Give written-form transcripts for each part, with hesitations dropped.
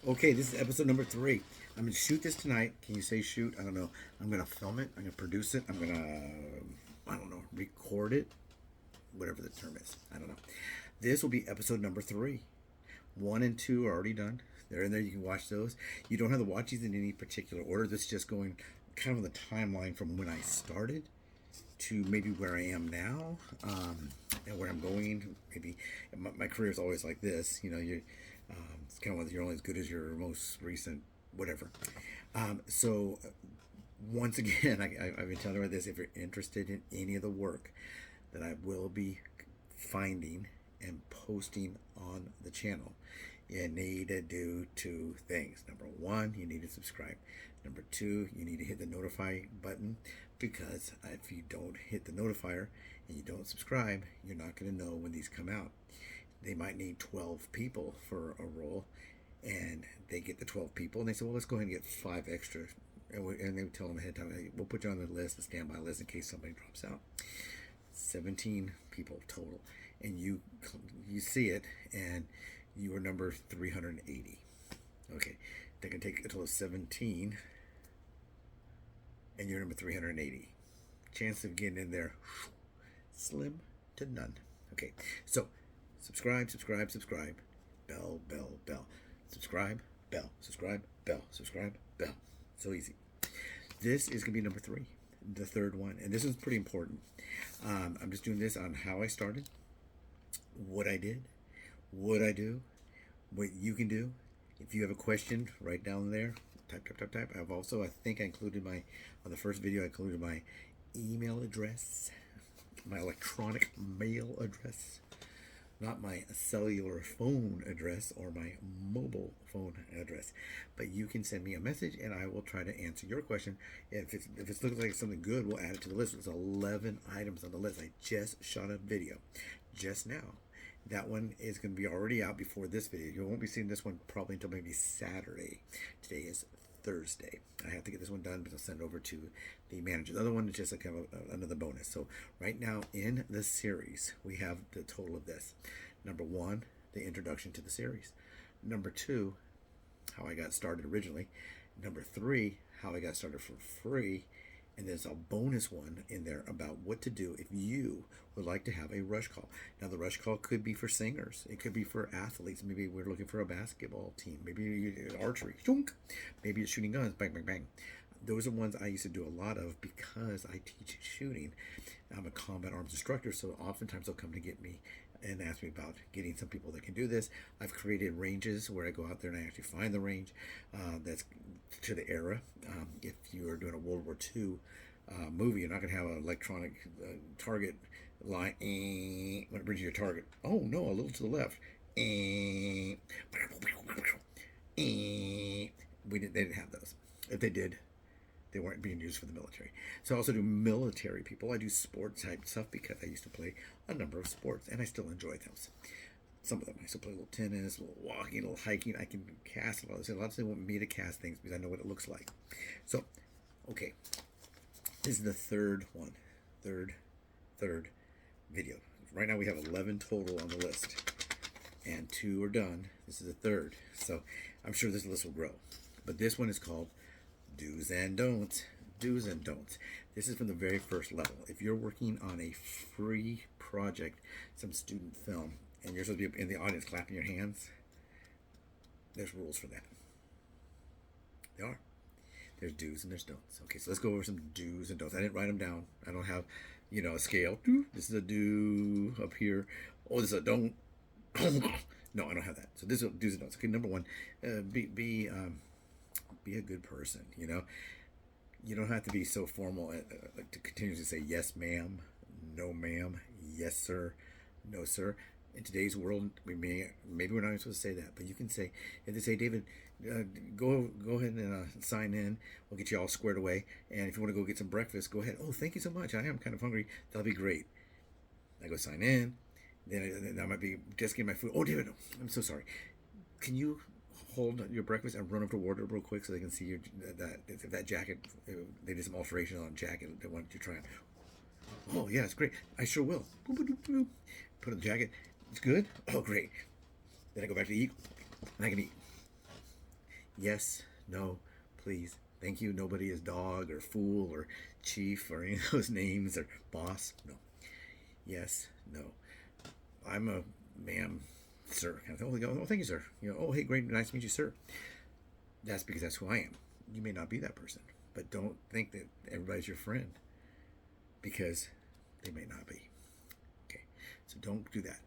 Okay, this is episode number 3. I'm gonna shoot this tonight. Can you say shoot? I don't know. I'm gonna film it. I'm gonna produce it. I'm gonna, I don't know, record it. Whatever the term is. I don't know. This will be episode number 3. 1 and 2 are already done. They're in there. You can watch those. You don't have to watch these in any particular order. This is just going kind of the timeline from when I started to maybe where I am now, and where I'm going. Maybe my career is always like this. It's kind of like you're only as good as your most recent whatever. So once again, I've been telling you about this. If you're interested in any of the work that I will be finding and posting on the channel, you need to do 2 things. Number 1, you need to subscribe. Number 2, you need to hit the notify button, because if you don't hit the notifier and you don't subscribe, you're not going to know when these come out. They might need 12 people for a role, and they get the 12 people, and they say, well, let's go ahead and get 5 extra. And they tell them ahead of time, hey, we'll put you on the list, the standby list, in case somebody drops out. 17 people total, and you see it, and you are number 380. Okay, they can take a total of 17, and you're number 380. Chance of getting in there, slim to none. Okay, so subscribe, subscribe, subscribe, bell, bell, bell, subscribe, bell, subscribe, bell, subscribe, bell. So easy. This is gonna be number 3, the third one, and this is pretty important. I'm just doing this on how I started, what I did, what I do, what you can do. If you have a question, write down there. Type, type, type, type. I've also, I think I included on the first video, I included my email address, my electronic mail address, not my cellular phone address or my mobile phone address. But you can send me a message and I will try to answer your question. If it looks like something good, we'll add it to the list. There's 11 items on the list. I just shot a video just now. That one is going to be already out before this video. You won't be seeing this one probably until maybe Saturday. Today is Thursday. I have to get this one done, but I'll send it over to the manager. The other one is just like another bonus. So right now in the series, we have the total of this. Number 1, the introduction to the series. Number 2, how I got started originally. Number 3, how I got started for free. And there's a bonus one in there about what to do if you would like to have a rush call. Now, the rush call could be for singers. It could be for athletes. Maybe we're looking for a basketball team. Maybe archery. Maybe it's shooting guns. Bang, bang, bang. Those are ones I used to do a lot of because I teach shooting. I'm a combat arms instructor, so oftentimes they'll come to get me and ask me about getting some people that can do this. I've created ranges where I go out there and I actually find the range that's to the era. If you are doing a World War II movie, you're not going to have an electronic target line when it brings you your target. Oh no, a little to the left. They didn't have those. If they did, they weren't being used for the military. So I also do military people. I do sports type stuff because I used to play a number of sports and I still enjoy those. Some of them I still play a little tennis, a little walking, a little hiking. I can cast a lot of things. A lot of people want me to cast things because I know what it looks like. So, okay, this is the third one, third video. Right now we have 11 total on the list, and 2 are done. This is the third, so I'm sure this list will grow. But this one is called Do's and Don'ts. Do's and Don'ts. This is from the very first level. If you're working on a free project, some student film, and you're supposed to be in the audience clapping your hands, there's rules for that. There are. There's do's and there's don'ts. Okay, so let's go over some do's and don'ts. I didn't write them down. I don't have, a scale. This is a do up here. Oh, this is a don't. No, I don't have that. So this is do's and don'ts. Okay, number 1, be a good person. You don't have to be so formal to continuously say yes, ma'am, no, ma'am, yes, sir, no, sir. In today's world, maybe we're not even supposed to say that, but you can say, if they say, David, go ahead and sign in. We'll get you all squared away. And if you want to go get some breakfast, go ahead. Oh, thank you so much. I am kind of hungry. That'll be great. I go sign in. Then I might be just getting my food. Oh, David, I'm so sorry. Can you hold your breakfast and run up to wardrobe real quick so they can see that jacket? They did some alterations on a jacket. They want you to try it. Oh, yeah, it's great. I sure will. Put on the jacket. It's good. Oh, great. Then I go back to eat, and I can eat. Yes, no, please, thank you. Nobody is dog or fool or chief or any of those names or boss. No. Yes, no. I'm a ma'am, sir. Kind of thing. Oh, thank you, sir. Oh, hey, great, nice to meet you, sir. That's because that's who I am. You may not be that person, but don't think that everybody's your friend because they may not be. Okay, so don't do that.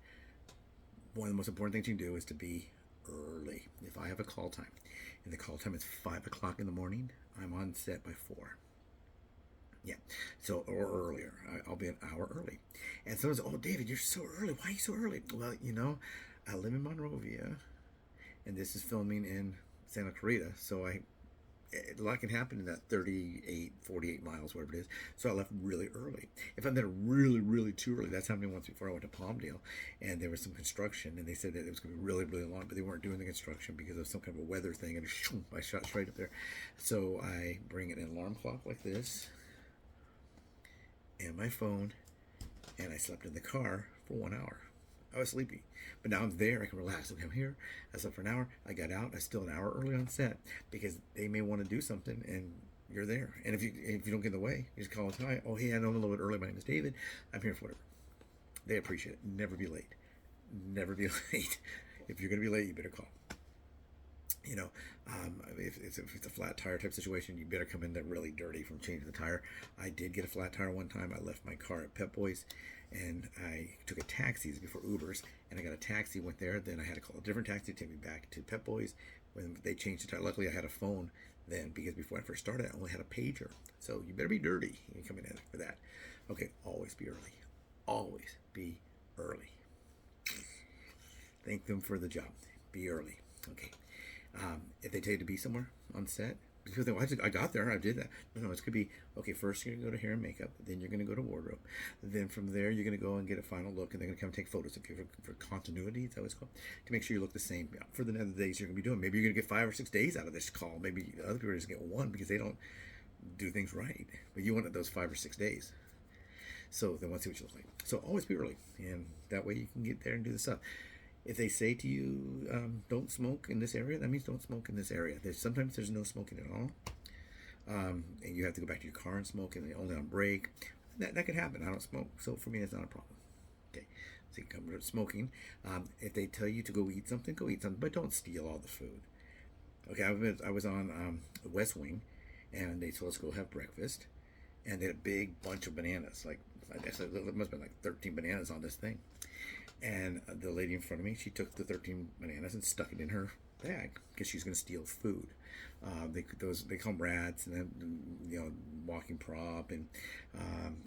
One of the most important things you can do is to be early. If I have a call time and the call time is 5 o'clock in the morning, I'm on set by 4. Yeah, so or earlier. I'll be an hour early. And someone's, oh, David, you're so early. Why are you so early? Well, I live in Monrovia, and this is filming in Santa Clarita, so a lot can happen in that 38, 48 miles, whatever it is. So I left really early. If I'm there really, really too early, that's happened once before. I went to Palmdale, and there was some construction, and they said that it was going to be really, really long, but they weren't doing the construction because of some kind of a weather thing, and I shot straight up there. So I bring an alarm clock like this, and my phone, and I slept in the car for 1 hour. I was sleepy, but now I'm there. I can relax. Okay, I'm here. I slept for an hour. I got out. I was still an hour early on set because they may want to do something, and you're there. And if you don't get in the way, you just call and hi. Oh, hey, I know I'm a little bit early. My name is David. I'm here for whatever. They appreciate it. Never be late. Never be late. If you're gonna be late, you better call. If it's a flat tire type situation, you better come in there really dirty from changing the tire. I did get a flat tire one time. I left my car at Pep Boys, and I took a taxi before Ubers, and I got a taxi, went there. Then I had to call a different taxi to take me back to Pep Boys when they changed the tire. Luckily, I had a phone then because before I first started, I only had a pager. So you better be dirty when you come in for that. Okay, always be early. Always be early. Thank them for the job. Be early. Okay. If they tell you to be somewhere on set, because I got there, I did that. No, it's going to be, okay, first you're going to go to hair and makeup, then you're going to go to wardrobe. Then from there, you're going to go and get a final look, and they're going to come take photos of you for continuity, that's what it's called, to make sure you look the same for the other days you're going to be doing. Maybe you're going to get 5 or 6 days out of this call. Maybe other people just get 1 because they don't do things right. But you want those 5 or 6 days. So they want to see what you look like. So always be early, and that way you can get there and do the stuff. If they say to you, don't smoke in this area, that means don't smoke in this area. Sometimes there's no smoking at all. And you have to go back to your car and smoke, and only on break. That could happen. I don't smoke, so for me, that's not a problem. Okay, so you come to smoking. If they tell you to go eat something, but don't steal all the food. Okay, I was on the West Wing, and they told us to go have breakfast, and they had a big bunch of bananas. Like, I guess it must have been like 13 bananas on this thing. And the lady in front of me, she took the 13 bananas and stuck it in her bag because she's going to steal food. They call them rats, and then walking prop and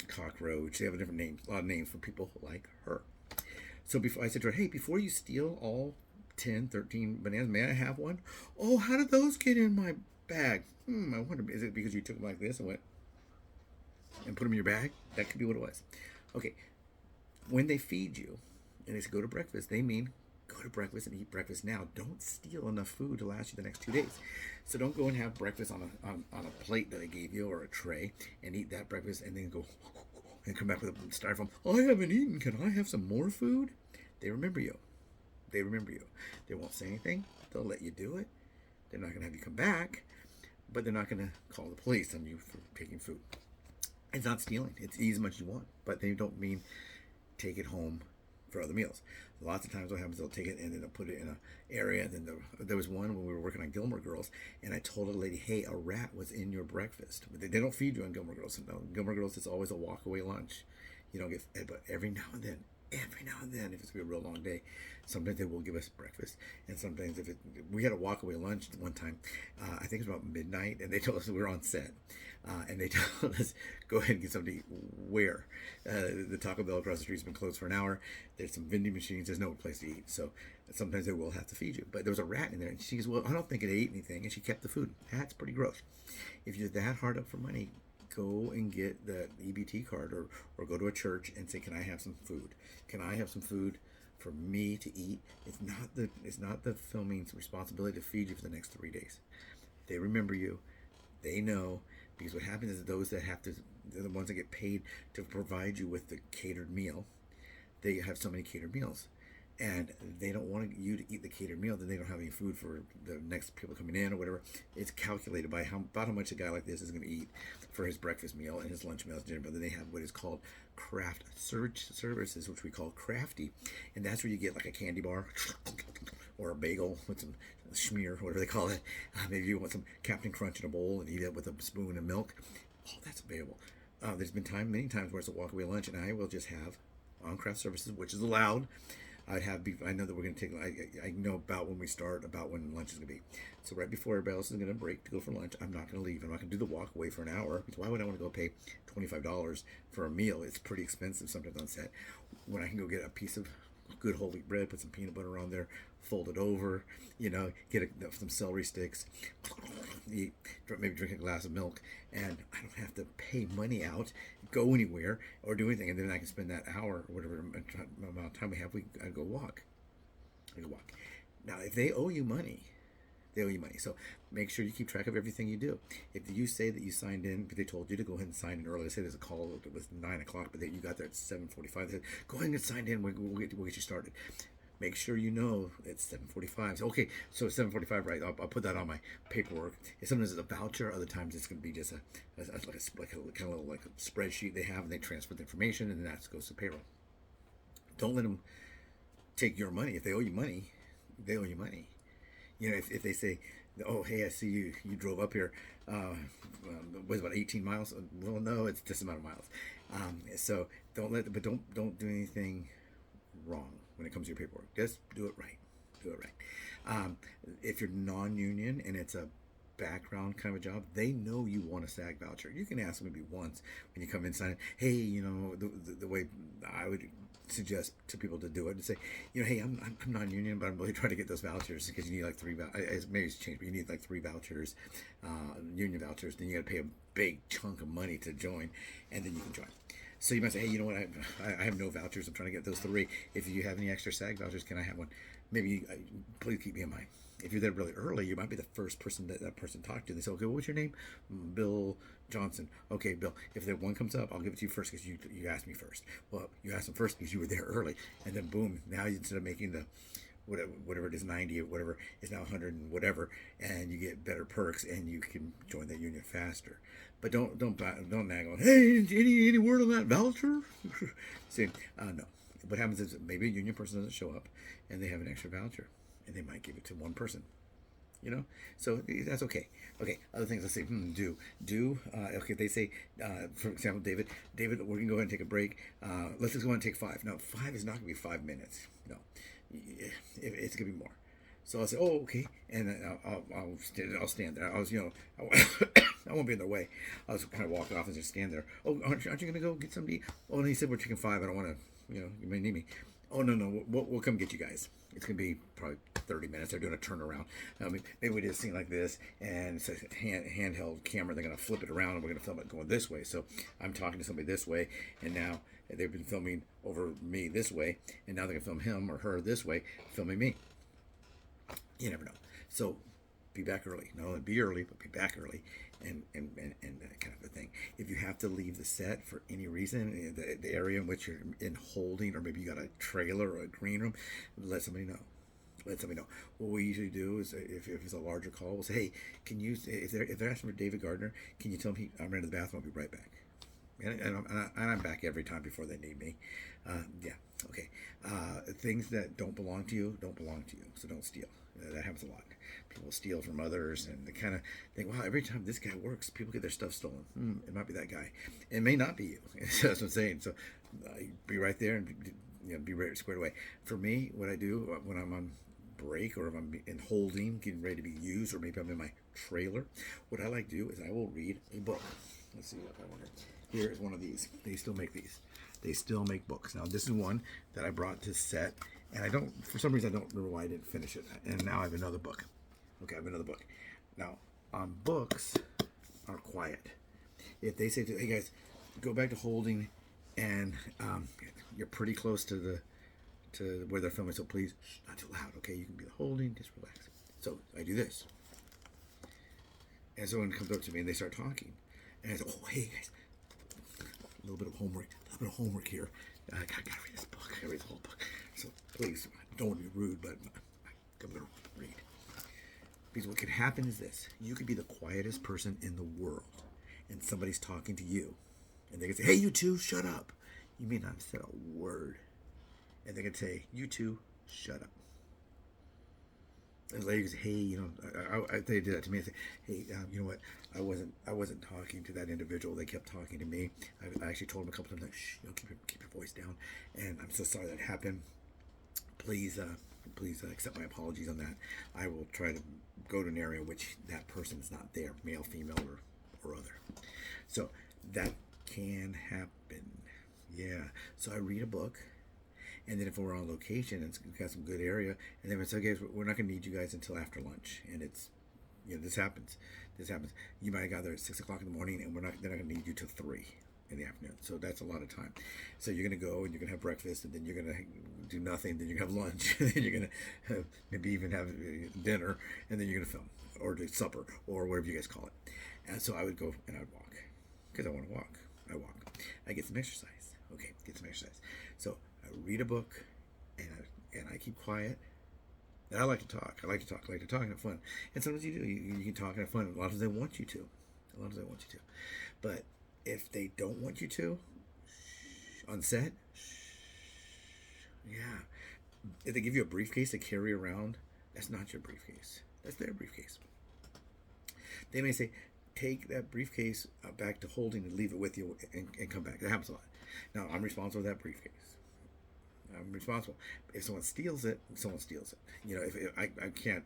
cockroach. They have a different names, a lot of names for people like her. So before I said to her, hey, before you steal all 10, 13 bananas, may I have one? Oh, how did those get in my bag? I wonder, is it because you took them like this and put them in your bag? That could be what it was. Okay, when they feed you, and they say go to breakfast, they mean go to breakfast and eat breakfast now. Don't steal enough food to last you the next 2 days. So don't go and have breakfast on a plate that they gave you or a tray and eat that breakfast and then go and come back with a styrofoam. I haven't eaten. Can I have some more food? They remember you. They remember you. They won't say anything. They'll let you do it. They're not going to have you come back, but they're not going to call the police on you for taking food. It's not stealing. It's eat as much as you want, but they don't mean take it home for other meals. Lots of times what happens, they'll take it and then they'll put it in an area. And then there was one when we were working on Gilmore Girls, and I told a lady, hey, a rat was in your breakfast. But they don't feed you on Gilmore Girls. No, Gilmore Girls, it's always a walk-away lunch. You don't get fed, but every now and then, if it's going to be a real long day, sometimes they will give us breakfast. And sometimes we had a walk-away lunch one time, I think it was about midnight, and they told us we were on set. And they told us, go ahead and get something to eat. Where? The Taco Bell across the street has been closed for an hour. There's some vending machines. There's no place to eat. So sometimes they will have to feed you. But there was a rat in there. And she goes, well, I don't think it ate anything. And she kept the food. That's pretty gross. If you're that hard up for money, go and get the EBT card or go to a church and say, can I have some food? Can I have some food for me to eat? It's not the filming's responsibility to feed you for the next 3 days. They remember you. They know. Because what happens is those that have to, they're the ones that get paid to provide you with the catered meal. They have so many catered meals. and they don't want you to eat the catered meal, then they don't have any food for the next people coming in or whatever. It's calculated by about how much a guy like this is going to eat for his breakfast meal and his lunch meal, his dinner meal. Then they have what is called craft services, which we call crafty, and that's where you get like a candy bar or a bagel with some schmear, whatever they call it. Maybe you want some Captain Crunch in a bowl and eat it with a spoon of milk. Oh, that's available. There's been many times where it's a walk-away lunch, and I will just have on craft services, which is allowed. I know that we're going to take, I know about when we start, about when lunch is going to be. So right before everybody else is going to break to go for lunch, I'm not going to leave. I'm not going to do the walk away for an hour, because why would I want to go pay $25 for a meal? It's pretty expensive sometimes on set. When I can go get a piece of good whole wheat bread, put some peanut butter on there, fold it over, get some celery sticks, eat, maybe drink a glass of milk, and I don't have to pay money out, go anywhere, or do anything, and then I can spend that hour or whatever amount of time we have. I go walk. Now, if they owe you money, So make sure you keep track of everything you do. If you say that you signed in, but they told you to go ahead and sign in early. Let's say there's a call, it was 9 o'clock, but you got there at 7:45. They said, go ahead and get signed in. We'll get you started. Make sure you know it's 7:45. So, okay, so it's 7:45, right? I'll put that on my paperwork. Sometimes it's a voucher. Other times it's going to be just a kind of like a spreadsheet they have, and they transfer the information, and then that goes to payroll. Don't let them take your money. If they owe you money, they owe you money. If they say, oh, hey, I see you drove up here, was about 18 miles. Well, no, it's this amount of miles. So don't do anything wrong when it comes to your paperwork. Just do it right. If you're non-union and it's a background kind of a job, they know you want a SAG voucher. You can ask them maybe once when you come in and sign it. Hey, the way I would suggest to people to do it and say, hey, I'm non-union, but I'm really trying to get those vouchers, because you need like 3 vouchers. Maybe it's changed, but you need like 3 vouchers, union vouchers. Then you got to pay a big chunk of money to join, and then you can join. So you might say, hey, you know what? I have no vouchers. I'm trying to get those 3. If you have any extra SAG vouchers, can I have one? Maybe please keep me in mind. If you're there really early, you might be the first person that person talked to. They say, okay, what's your name? Bill Johnson. Okay, Bill, if that one comes up, I'll give it to you first because you asked me first. Well, you asked them first because you were there early. And then boom, now instead of making the whatever it is, 90 or whatever, it's now 100 and whatever, and you get better perks and you can join that union faster. But don't nag on, hey, any word on that voucher? See, no. What happens is maybe a union person doesn't show up and they have an extra voucher, and they might give it to one person. So that's okay. Okay, other things. Let's say do. Okay, they say, for example, David, we're gonna go ahead and take a break. Let's just go ahead and take 5. Now, 5 is not gonna be 5 minutes. No, it's gonna be more. So I'll say, oh, okay, and then I'll stand there. I won't be in their way. I'll just kind of walk off and just stand there. Oh, aren't you gonna go get something to eat? Oh, and he said we're taking 5. I don't want to. You may need me. Oh, no, we'll come get you guys. It's going to be probably 30 minutes. They're doing a turnaround. Maybe we did a scene like this, and it's a handheld camera. They're going to flip it around, and we're going to film it going this way. So I'm talking to somebody this way, and now they've been filming over me this way, and now they're going to film him or her this way, filming me. You never know. So be back early. Not only be early, but be back early, and that kind of a thing. If you have to leave the set for any reason, the area in which you're in holding, or maybe you got a trailer or a green room, let somebody know. What we usually do is, if it's a larger call, we'll say, hey, can you, if they're asking for David Gardner, can you tell them I'm running to the bathroom, I'll be right back. And I'm back every time before they need me. Yeah, okay. Things that don't belong to you, so don't steal. That happens a lot. People steal from others, and they kind of think, wow, every time this guy works, people get their stuff stolen. It might be that guy. It may not be you. That's what I'm saying. So be right there and be right squared away. For me, what I do when I'm on break, or if I'm in holding, getting ready to be used, or maybe I'm in my trailer, what I like to do is I will read a book. Let's see if I want to. Here is one of these. They still make these. They still make books. Now, this is one that I brought to set, and for some reason, I don't remember why I didn't finish it. And now I have another book. Okay, I have another book. Now, books are quiet. If they say, hey guys, go back to holding, and you're pretty close to where they're filming, so please, not too loud, okay? You can be holding, just relax. So I do this. And someone comes up to me and they start talking. And I say, oh, hey guys, a little bit of homework here. I gotta read this book. I gotta read the whole book. So please, don't want to be rude, but I'm going to read. Because what could happen is this. You could be the quietest person in the world, and somebody's talking to you, and they can say, hey, you two, shut up. You may not have said a word. And they can say, you two, shut up. And the lady goes, hey, they did that to me. I say, hey, you know what? I wasn't talking to that individual. They kept talking to me. I actually told them a couple times, like, shh, keep your voice down. And I'm so sorry that happened. Please accept my apologies on that. I will try to go to an area in which that person is not there, male, female, or other. So that can happen. Yeah. So I read a book. And then if we're on location and it's got some good area, and then it's okay, we're not going to need you guys until after lunch. And it's, this happens. You might have got there at 6 o'clock in the morning, and they're not going to need you till 3 in the afternoon. So that's a lot of time. So you're going to go and you're going to have breakfast, and then you're going to do nothing. Then you're going to have lunch, and then you're going to have, maybe even have dinner, and then you're going to film or do supper or whatever you guys call it. And so I would go and I would walk because I want to walk. I walk. I get some exercise. Okay, get some exercise. So I read a book, and I keep quiet. And I like to talk. I like to talk and have fun. And sometimes you do. You can talk and have fun. A lot of times they want you to. But if they don't want you to, on set, yeah. If they give you a briefcase to carry around, that's not your briefcase. That's their briefcase. They may say, take that briefcase back to holding and leave it with you and come back. That happens a lot. Now, I'm responsible for that briefcase. I'm responsible. If someone steals it, someone steals it. If I can't,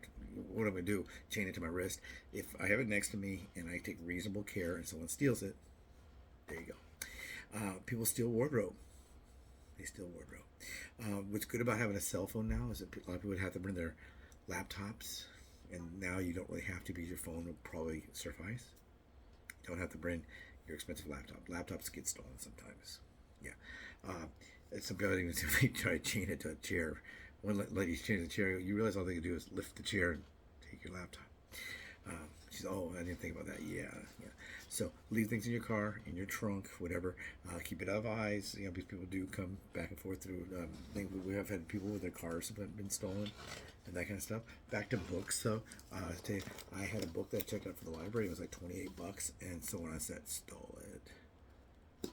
what I'm going to do, chain it to my wrist. If I have it next to me and I take reasonable care and someone steals it, there you go. People steal wardrobe. They steal wardrobe. What's good about having a cell phone now is that a lot of people would have to bring their laptops, and now you don't really have to because your phone will probably suffice. You don't have to bring your expensive laptop. Laptops get stolen sometimes. Yeah. Some people even try to chain it to a chair. One lady's chained the chair. You realize all they can do is lift the chair and take your laptop. She's, oh, I didn't think about that. Yeah. So leave things in your car, in your trunk, whatever. Keep it out of eyes. Because people do come back and forth through things. We have had people with their cars have been stolen and that kind of stuff. Back to books, though. I had a book that I checked out for the library. It was like $28, and someone on set stole it.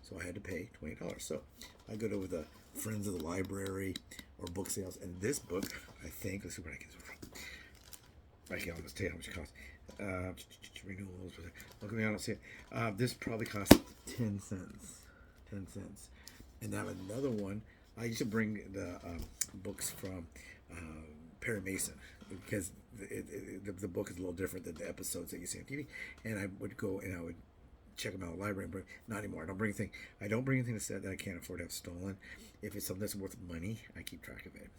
So I had to pay $20. So I go to the Friends of the Library or book sales, and this book, I think, let's see where I get it from. I can't tell you how much it costs. Renewals. Look at me, I don't see it. This probably cost 10 cents. 10 cents. And now another one. I used to bring the books from Perry Mason because the book is a little different than the episodes that you see on TV. And I would go and I would check them out in the library. But not anymore. I don't bring anything to set that I can't afford to have stolen. If it's something that's worth money, I keep track of it.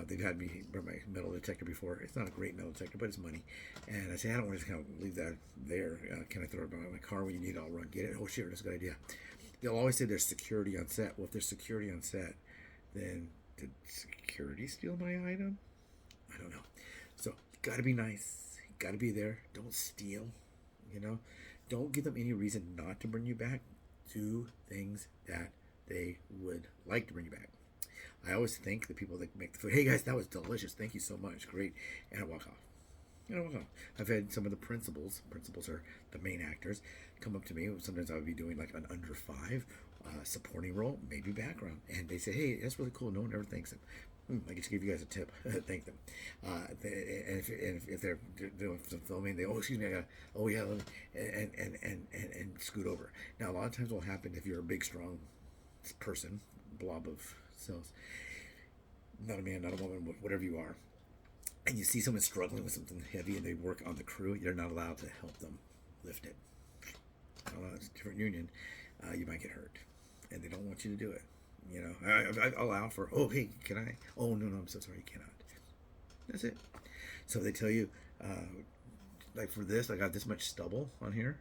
They've had me bring my metal detector before. It's not a great metal detector, but it's money. And I say, I don't want to just kind of leave that there. Can I throw it in my car when you need it? I'll run get it. Oh, sure, that's a good idea. They'll always say there's security on set. Well, if there's security on set, then did security steal my item? I don't know. So, you got to be nice. You got to be there. Don't steal, Don't give them any reason not to bring you back. Do things that they would like to bring you back. I always thank the people that make the food. Hey guys, that was delicious. Thank you so much. Great. And I walk off. I've had some of the principals are the main actors, come up to me. Sometimes I would be doing like an under 5 supporting role, maybe background. And they say, hey, that's really cool. No one ever thanks them. I just give you guys a tip. Thank them. And if they're doing some filming, they excuse me. And scoot over. Now a lot of times what will happen if you're a big strong person, blob of cells, not a man, not a woman, whatever you are, and you see someone struggling with something heavy and they work on the crew, you're not allowed to help them lift it. It's a different union. You might get hurt, and they don't want you to do it. I allow for, oh, hey, can I? Oh, no, I'm so sorry, you cannot. That's it. So they tell you, like for this, I got this much stubble on here.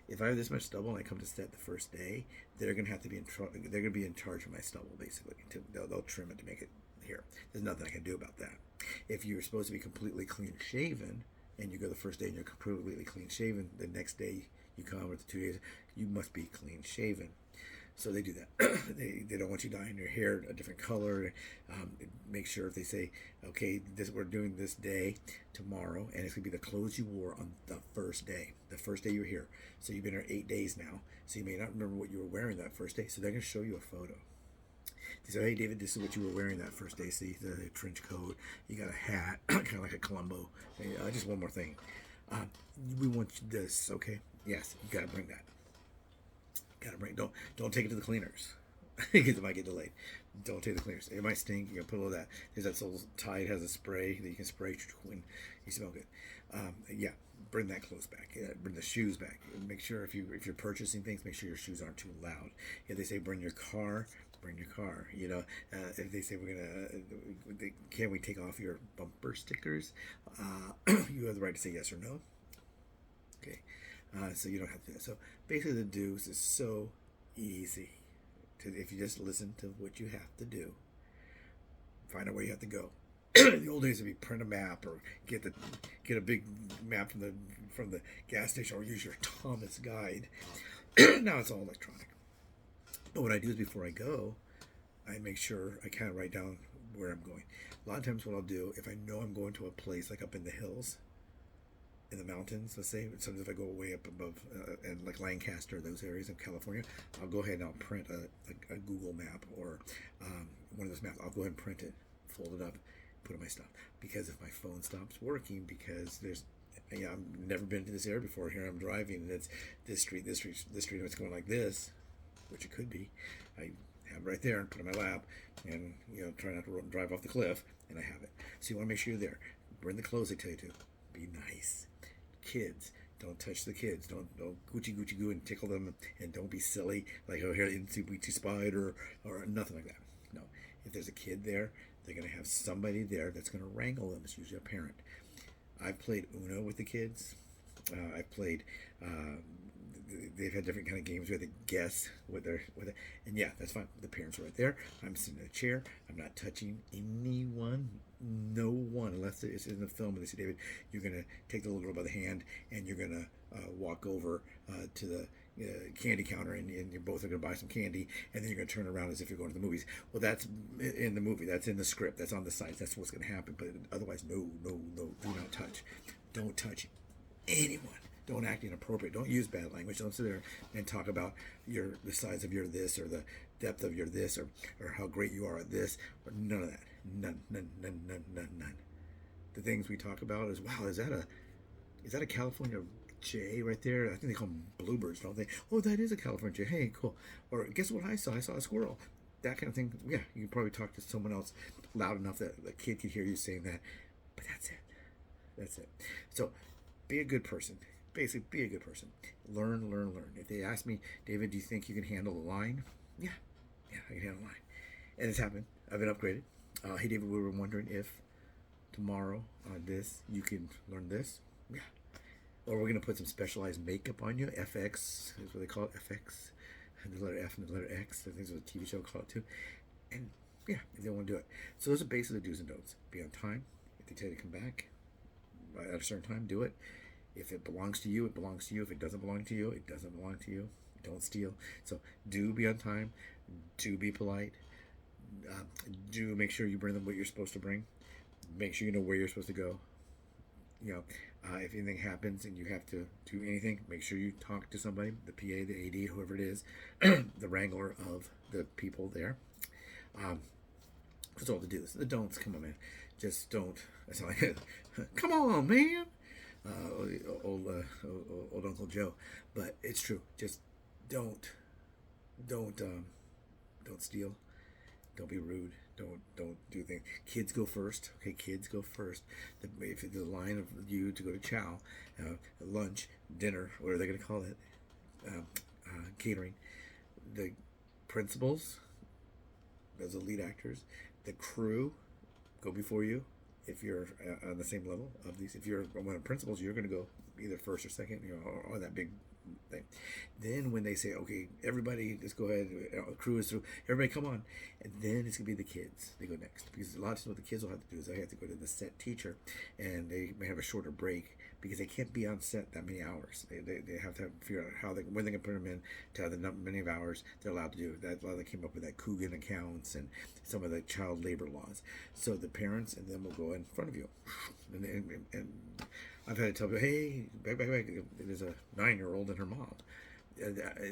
If I have this much stubble and I come to set the first day, they're going to have to be they're going to be in charge of my stubble, basically. They'll trim it to make it here. There's nothing I can do about that. If you're supposed to be completely clean shaven, and you go the first day and you're completely clean shaven, the next day you come, or the 2 days, you must be clean shaven. So they do that. They don't want you dyeing your hair a different color. Make sure if they say, okay, we're doing this day tomorrow, and it's gonna be the clothes you wore on the first day you were here. So you've been here 8 days now, so you may not remember what you were wearing that first day. So they're gonna show you a photo. They say, hey David, this is what you were wearing that first day. See the trench coat, you got a hat, kind of like a Columbo. Just one more thing. We want this, okay? Yes, you gotta bring that. Gotta bring. Don't take it to the cleaners because it might get delayed. Don't take the cleaners. It might stink. You gotta put a little of that. There's that little Tide has a spray that you can spray when you smell good. Yeah, bring that clothes back. Bring the shoes back. Make sure if you're purchasing things, make sure your shoes aren't too loud. If they say bring your car, bring your car. If they say can we take off your bumper stickers? You have the right to say yes or no. Okay. So you don't have to do that. So basically the do's is so easy. If you just listen to what you have to do, find out where you have to go. The old days would be print a map or get a big map from the gas station or use your Thomas guide. Now it's all electronic. But what I do is before I go, I make sure I kind of write down where I'm going. A lot of times what I'll do, if I know I'm going to a place like up in the hills, in the mountains, let's say, sometimes if I go way up above, and like Lancaster, those areas of California, I'll go ahead and I'll print a Google map or one of those maps. I'll go ahead and print it, fold it up, put in my stuff. Because if my phone stops working, because I've never been to this area before. Here I'm driving, and it's this street, and it's going like this, which it could be. I have it right there and put it in my lap, and try not to drive off the cliff, and I have it. So you want to make sure you're there. Bring the clothes they tell you to. Be nice. Kids, don't touch the kids. Don't goochie goo and tickle them, and don't be silly like here into spider or nothing like that. No, if there's a kid there, they're gonna have somebody there that's gonna wrangle them. It's usually a parent. I've played Uno with the kids. I've played. They've had different kind of games where they guess and yeah, that's fine. The parents are right there. I'm sitting in a chair. I'm not touching anyone, no one, unless it's in the film and they say, David, you're gonna take the little girl by the hand and you're gonna walk over to the candy counter and you're both are gonna buy some candy and then you're gonna turn around as if you're going to the movies. Well, that's in the movie. That's in the script. That's on the site. That's what's gonna happen. But otherwise, no. Do not touch. Don't touch anyone. Don't act inappropriate. Don't use bad language. Don't sit there and talk about the size of your this or the depth of your this or how great you are at this. Or none of that. None. The things we talk about is, wow, is that a California jay right there? I think they call them bluebirds, don't they? Oh, that is a California jay. Hey, cool. Or guess what I saw? I saw a squirrel. That kind of thing. Yeah, you can probably talk to someone else loud enough that the kid could hear you saying that. But that's it. So be a good person. Basically, be a good person. Learn. If they ask me, David, do you think you can handle the line? Yeah, I can handle the line. And it's happened. I've been upgraded. Hey, David, we were wondering if tomorrow on this, you can learn this. Yeah. Or we're going to put some specialized makeup on you. FX is what they call it. FX. And the letter F and the letter X. I think there's a TV show called it too. And yeah, if they want to do it. So those are basically the do's and don'ts. Be on time. If they tell you to come back at a certain time, do it. If it belongs to you, it belongs to you. If it doesn't belong to you, it doesn't belong to you. Don't steal. So do be on time. Do be polite. Do make sure you bring them what you're supposed to bring. Make sure you know where you're supposed to go. If anything happens and you have to do anything, make sure you talk to somebody, the PA, the AD, whoever it is, the wrangler of the people there. That's all the do's. The don'ts, come on, man. Just don't. That's all I had. Come on, man. Old Uncle Joe, but it's true. Just don't steal. Don't be rude. Don't do things. Kids go first. Okay, kids go first. If the line of you to go to chow, lunch, dinner, what are they going to call it? Catering. The principals, those are lead actors. The crew go before you. If you're on the same level of these, if you're one of the principals, you're going to go either first or second, or that big thing. Then when they say, okay, everybody, let's go ahead, crew is through, everybody come on, and then it's gonna be the kids. They go next because a lot of times what the kids will have to do is they have to go to the set teacher, and they may have a shorter break because they can't be on set that many hours. They have to figure out when they can put them in to have the many of hours they're allowed to do. That's why they came up with that Coogan accounts and some of the child labor laws. So the parents and them will go in front of you, and I've had to tell people, hey, back. There's a 9-year-old and her mom.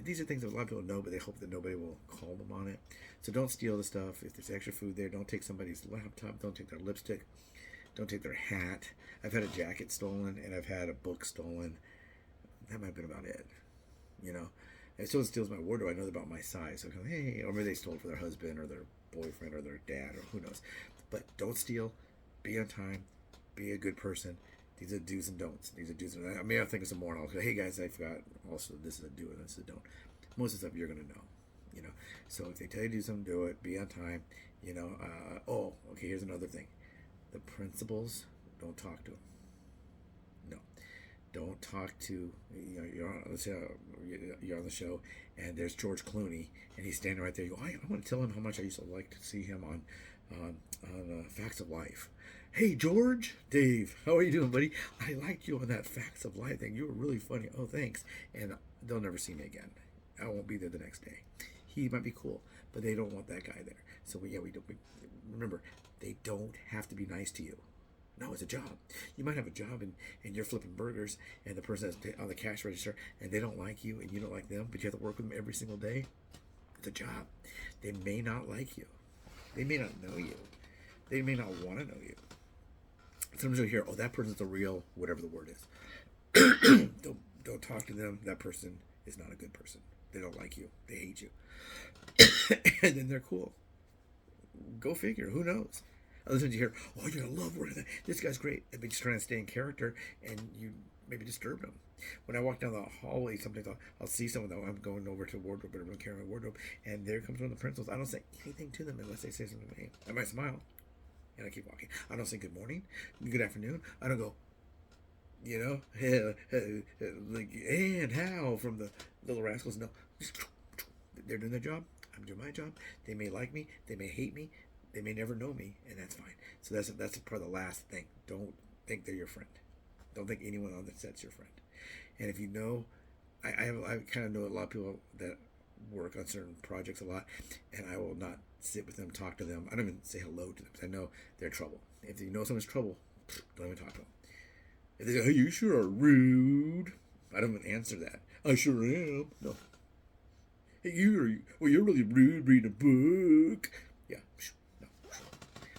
These are things that a lot of people know, but they hope that nobody will call them on it. So don't steal the stuff. If there's extra food there, don't take somebody's laptop. Don't take their lipstick. Don't take their hat. I've had a jacket stolen, and I've had a book stolen. That might have been about it, you know. And if someone steals my wardrobe, I know about my size. So I go, hey, or maybe they stole it for their husband or their boyfriend or their dad or who knows. But don't steal. Be on time. Be a good person. These are do's and don'ts. These are do's and don'ts. I mean, I'll think of some more, and I'll go, hey guys, I forgot. Also, this is a do and this is a don't. Most of the stuff you're gonna know, you know. So if they tell you to do something, do it. Be on time, you know. Okay. Here's another thing. The principals, don't talk to them. No, don't talk to. You know, let's say you're on the show, and there's George Clooney, and he's standing right there. You go, I want to tell him how much I used to like to see him on Facts of Life. Hey, George, Dave, how are you doing, buddy? I liked you on that Facts of Life thing. You were really funny. Oh, thanks. And they'll never see me again. I won't be there the next day. He might be cool, but they don't want that guy there. So we don't. Remember, they don't have to be nice to you. No, it's a job. You might have a job and you're flipping burgers, and the person that's on the cash register, and they don't like you and you don't like them, but you have to work with them every single day. It's a job. They may not like you. They may not know you. They may not want to know you. Sometimes you'll hear, oh, that person's a real, whatever the word is. Don't talk to them. That person is not a good person. They don't like you. They hate you. And then they're cool. Go figure. Who knows? Other times you hear, oh, you're going to love working. This guy's great. And they're just trying to stay in character, and you maybe disturb them. When I walk down the hallway, sometimes I'll see someone that I'm going over to a wardrobe, but I'm carrying my wardrobe, and there comes one of the principals. I don't say anything to them unless they say something to me. I might smile. And I keep walking. I don't say good morning, good afternoon. I don't go, you know, like, and how from the Little Rascals. No, they're doing their job. I'm doing my job. They may like me. They may hate me. They may never know me, and that's fine. So that's probably the last thing. Don't think they're your friend. Don't think anyone on the set's your friend. And if you know, I kind of know a lot of people that work on certain projects a lot, and I will not sit with them, talk to them. I don't even say hello to them because I know they're in trouble. If you know someone's trouble, don't even talk to them. If they say, hey, you sure are rude, I don't even answer that. I sure am. No. Hey, you're really rude reading a book. Yeah. No.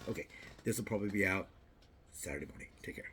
Okay. This will probably be out Saturday morning. Take care.